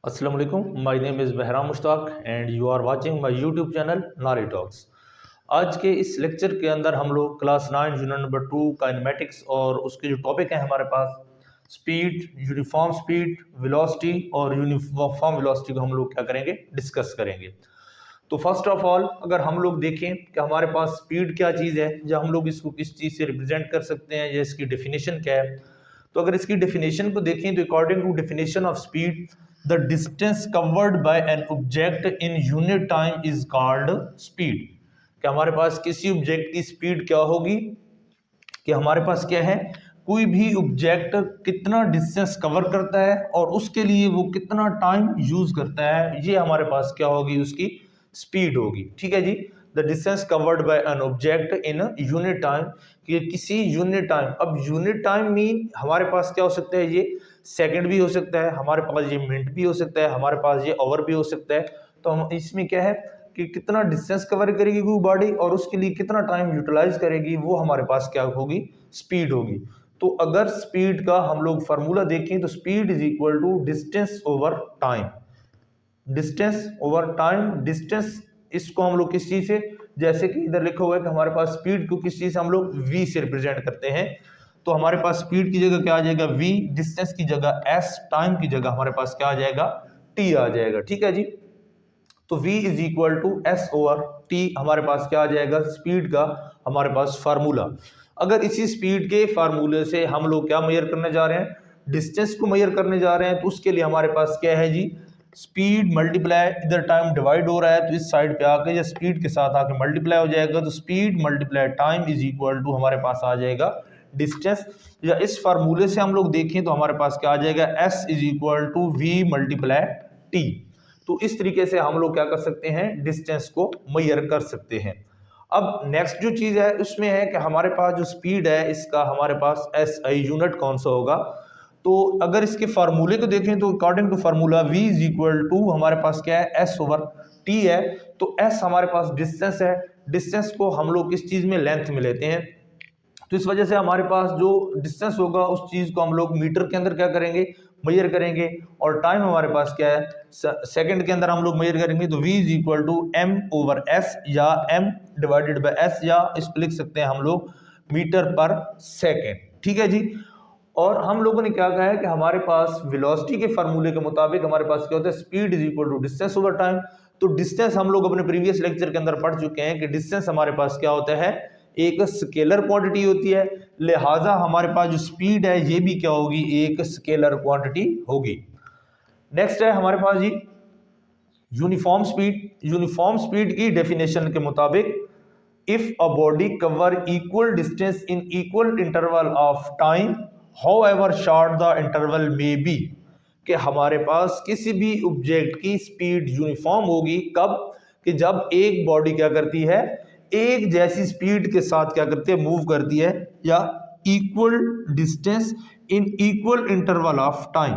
अस्सलाम वालेकुम, my name is Bahram Mushtaq and you are watching my YouTube channel Nari talks. आज के इस लेक्चर के अंदर हम लोग क्लास 9 यूनिट नंबर 2 काइनेमेटिक्स और उसके जो टॉपिक हैं हमारे पास स्पीड, यूनिफॉर्म स्पीड, वेलोसिटी और यूनिफॉर्म वेलोसिटी को हम लोग क्या करेंगे, डिस्कस करेंगे। तो फर्स्ट ऑफ ऑल अगर हम लोग देखें कि हमारे पास स्पीड क्या चीज़ है या हम लोग इसको किस चीज़ से रिप्रेजेंट कर सकते हैं या इसकी डेफिनेशन क्या है, तो अगर इसकी डेफिनेशन को देखें तो according to definition of speed the distance covered by an object in unit time is called speed. कि हमारे पास किसी ऑब्जेक्ट की स्पीड क्या होगी, कि हमारे पास क्या है, कोई भी ऑब्जेक्ट कितना डिस्टेंस कवर करता है और उसके लिए वो कितना टाइम यूज करता है, ये हमारे पास क्या होगी, उसकी स्पीड होगी। ठीक है जी। The distance covered by an object in unit time, कि किसी यूनिट टाइम, अब यूनिट टाइम मीन हमारे पास क्या हो सकता है, ये सेकंड भी हो सकता है, हमारे पास ये मिनट भी हो सकता है, हमारे पास ये आवर भी हो सकता है। तो हम इसमें क्या है कि कितना डिस्टेंस कवर करेगी वो बॉडी और उसके लिए कितना टाइम यूटिलाइज करेगी, वो हमारे पास क्या होगी, स्पीड होगी। तो अगर स्पीड का हम लोग फार्मूला देखें तो speed is equal to distance over time. Distance over time, distance इसको हम लोग किस चीज से, जैसे कि इधर लिखा हुआ है कि हमारे पास स्पीड को किस चीज से हम लोग v से रिप्रेजेंट करते हैं। तो हमारे पास स्पीड की जगह क्या आ जाएगा, v, डिस्टेंस की जगह s, टाइम की जगह हमारे पास क्या आ जाएगा, t आ जाएगा। ठीक है जी। तो v is equal to s over t हमारे पास क्या आ जाएगा, स्पीड का हमारे पास फार्मूला। अगर इसी स्पीड के फार्मूले से हम लोग क्या मेजर करने जा रहे हैं, डिस्टेंस को मेजर करने जा रहे हैं, तो उसके लिए हमारे पास क्या है जी, स्पीड मल्टीप्लाई, इधर टाइम डिवाइड हो रहा है तो इस साइड पे आके या स्पीड के साथ आके मल्टीप्लाई हो जाएगा, तो speed multiply time is equal to हमारे पास आ जाएगा डिस्टेंस। या इस फार्मूले से हम लोग देखें तो हमारे पास क्या आ जाएगा, s is equal to v multiply t. तो इस तरीके से हम लोग क्या कर सकते हैं, डिस्टेंस को मेजर कर सकते हैं। अब नेक्स्ट जो चीज है उसमें है कि हमारे पास जो स्पीड है इसका हमारे पास SI यूनिट कौन सा होगा। तो अगर इसके फार्मूले को देखें तो according to formula v is equal to हमारे पास क्या है, s ओवर t है। तो s हमारे पास डिस्टेंस है, डिस्टेंस को हम लोग किस चीज में, लेंथ में लेते हैं। तो इस वजह से हमारे पास जो डिस्टेंस होगा उस चीज को हम लोग मीटर के अंदर क्या करेंगे, मेजर करेंगे। और टाइम हमारे पास क्या है, सेकंड के अंदर हम लोग मेजर करेंगे। तो v is equal to m over s या m डिवाइडेड बाय s, या इसको लिख सकते हैं हम लोग मीटर पर सेकेंड। ठीक है जी। और हम लोगों ने क्या कहा है कि हमारे पास वेलोसिटी के फार्मूले के मुताबिक हमारे पास क्या होता है, speed is equal to distance over time. तो डिस्टेंस हम लोग अपने प्रीवियस लेक्चर के अंदर पढ़ चुके हैं कि डिस्टेंस हमारे पास क्या होता है, एक स्केलर क्वांटिटी होती है, लिहाजा हमारे पास जो स्पीड है ये भी क्या होगी, एक स्केलर क्वांटिटी होगी। नेक्स्ट है हमारे पास जी यूनिफॉर्म स्पीड। यूनिफॉर्म स्पीड की डेफिनेशन के मुताबिक if a body cover equal distance in equal interval of time however short the interval में बी, कि हमारे पास किसी भी ऑब्जेक्ट की स्पीड यूनिफॉर्म होगी कब, कि जब एक बॉडी क्या करती है, एक जैसी स्पीड के साथ क्या करती है, मूव करती है, या equal distance in equal interval of time,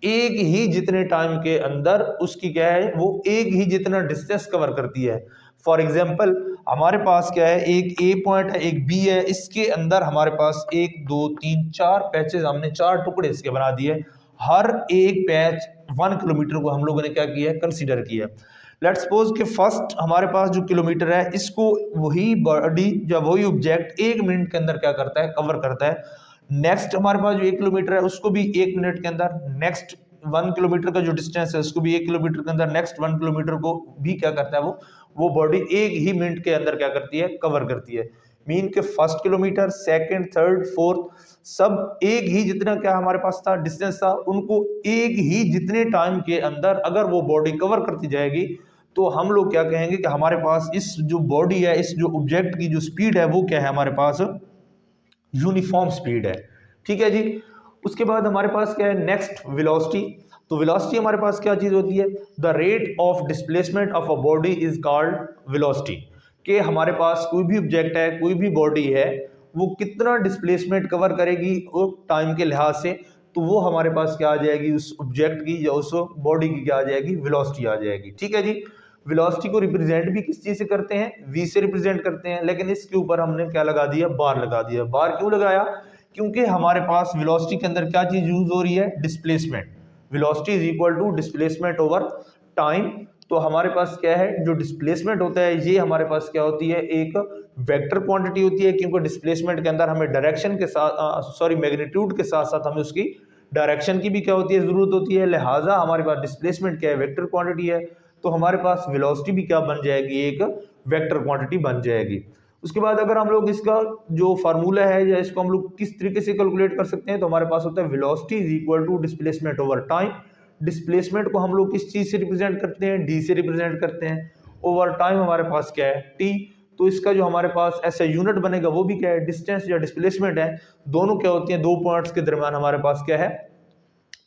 एक ही जितने टाइम के अंदर उसकी क्या है, वो एक ही जितना डिस्टेंस कवर करती है। फॉर एग्जाम्पल हमारे पास क्या है, एक ए पॉइंट है, एक बी है, इसके अंदर हमारे पास 1 2 3 4 पैचेस, हमने 4 टुकड़े इसके बना दिए। हर एक पैच 1 किलोमीटर को हम लोगों ने क्या किया है, कंसीडर किया। लेट्स सपोज कि फर्स्ट हमारे पास जो किलोमीटर है इसको वही बॉडी या वही ऑब्जेक्ट 1 मिनट के अंदर क्या करता है, कवर करता है। नेक्स्ट हमारे पास जो 1 किलोमीटर है उसको भी 1 मिनट के अंदर, नेक्स्ट 1 किलोमीटर का जो डिस्टेंस है उसको भी 1 किलोमीटर के अंदर, नेक्स्ट 1 किलोमीटर को भी क्या करता है, वो बॉडी 1 ही मिनट के अंदर क्या करती है, कवर करती है। मीन के first kilometre, second, third, fourth सब एक ही जितना क्या हमारे पास था, डिस्टेंस था, उनको एक ही जितने टाइम के अंदर अगर वो बॉडी कवर करती जाएगी तो हम लोग क्या कहेंगे कि हमारे पास इस जो बॉडी है, इस जो ऑब्जेक्ट की जो स्पीड है वो क्या है, हमारे पास यूनिफॉर्म स्पीड है। ठीक है जी। उसके बाद हमारे पास क्या है, नेक्स्ट वेलोसिटी। तो वेलोसिटी हमारे पास क्या चीज होती है, the rate of displacement of a body is called velocity. कि हमारे पास कोई भी ऑब्जेक्ट है, कोई भी बॉडी है, वो कितना डिस्प्लेसमेंट कवर करेगी वो टाइम के लिहाज से, तो वो हमारे पास क्या आ जाएगी, उस ऑब्जेक्ट की या उस बॉडी की क्या आ जाएगी, वेलोसिटी आ जाएगी। ठीक है जी। वेलोसिटी को रिप्रेजेंट भी किस चीज से करते हैं, v से रिप्रेजेंट करते हैं, लेकिन इसके ऊपर हमने क्या लगा दिया, बार लगा दिया। बार क्यों लगाया, क्योंकि हमारे पास वेलोसिटी के अंदर क्या चीज यूज हो रही है, displacement. Velocity is equal to displacement over time. तो हमारे पास क्या है, जो डिस्प्लेसमेंट होता है ये हमारे पास क्या होती है, एक वेक्टर क्वांटिटी होती है, क्योंकि डिस्प्लेसमेंट के अंदर हमें डायरेक्शन के साथ मैग्नीट्यूड के साथ साथ हमें उसकी डायरेक्शन की भी क्या होती है, जरूरत होती है। लिहाजा हमारे पास डिस्प्लेसमेंट क्या है, वेक्टर क्वांटिटी है, तो हमारे पास वेलोसिटी भी क्या बन जाएगी, एक वेक्टर क्वांटिटी बन जाएगी। उसके बाद अगर हम लोग इसका जो फार्मूला है या इसको हम लोग किस तरीके से कैलकुलेट कर सकते हैं, तो हमारे पास होता है velocity is equal to displacement over time. Displacement को हम लोग किस चीज से रिप्रेजेंट करते हैं, डी से रिप्रेजेंट करते हैं। ओवर टाइम हमारे पास क्या है, टी। तो इसका जो हमारे पास ऐसा यूनिट बनेगा वो भी क्या है, डिस्टेंस या डिस्प्लेसमेंट है। दोनों क्या होती है, दो पॉइंट्स के दरमियान हमारे पास क्या है,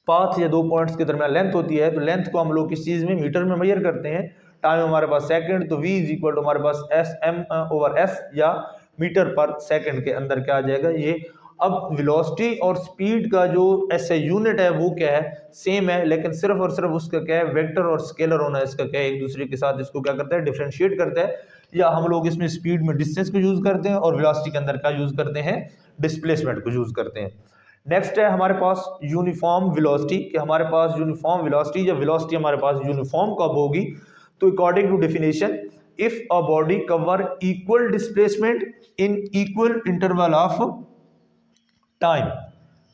पाथ या दो पॉइंट्स के दरमियान लेंथ होती है। तो लेंथ को हम लोग किस चीज में, मीटर में मेजर करते हैं। टाइम हमारे पास सेकंड, तो v इज इक्वल टू हमारे पास एस एम ओवर एस या मीटर पर सेकंड के अंदर क्या आ जाएगा ये। अब वेलोसिटी और स्पीड का जो ऐसे यूनिट है वो क्या है, सेम है, लेकिन सिर्फ और सिर्फ उसका क्या है, वेक्टर और स्केलर होना इसका क्या है, एक दूसरे के साथ इसको क्या करता है, डिफरेंशिएट करता है। या हम लोग इसमें स्पीड में डिस्टेंस को यूज करते हैं और वेलोसिटी के अंदर क्या यूज करते हैं, डिस्प्लेसमेंट को यूज करते हैं। नेक्स्ट है हमारे पास यूनिफॉर्म वेलोसिटी, कि हमारे पास यूनिफॉर्म वेलोसिटी या वेलोसिटी हमारे पास यूनिफॉर्म कब होगी। तो according to definition, if a body cover equal displacement in equal interval of time,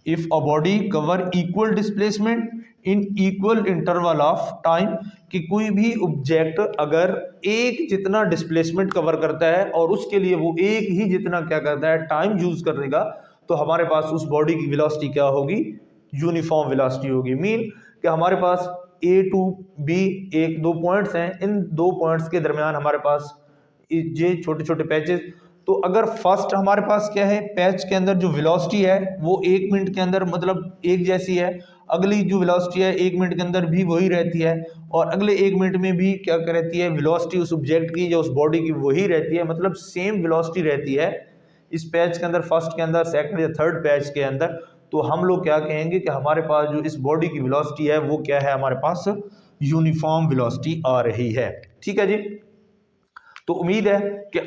if a body cover equal displacement in equal interval of time, कि कोई भी ऑब्जेक्ट अगर एक जितना डिस्प्लेसमेंट कवर करता है और उसके लिए वो एक ही जितना क्या करता है, टाइम यूज करेगा, तो हमारे पास उस बॉडी की वेलोसिटी क्या होगी, यूनिफॉर्म वेलोसिटी होगी। मीन कि हमारे पास ए टू बी एक दो पॉइंट्स हैं, इन दो पॉइंट्स के दरमियान हमारे पास ये छोटे छोटे पैचेस। तो अगर फर्स्ट हमारे पास क्या है, पैच के अंदर जो वेलोसिटी है वो 1 मिनट के अंदर मतलब एक जैसी है, अगली जो वेलोसिटी है 1 मिनट के अंदर भी वही रहती है, और अगले 1 मिनट में भी क्या रहती है, वेलोसिटी उस ऑब्जेक्ट की या उस बॉडी की वही रहती है, मतलब सेम वेलोसिटी रहती है इस पैच के अंदर, फर्स्ट के अंदर, सेकंड या थर्ड पैच के अंदर। तो हम लोग क्या कहेंगे कि हमारे पास जो इस बॉडी की वेलोसिटी है वो क्या है, हमारे पास यूनिफॉर्म वेलोसिटी आ रही है। ठीक है जी, तो उम्मीद है कि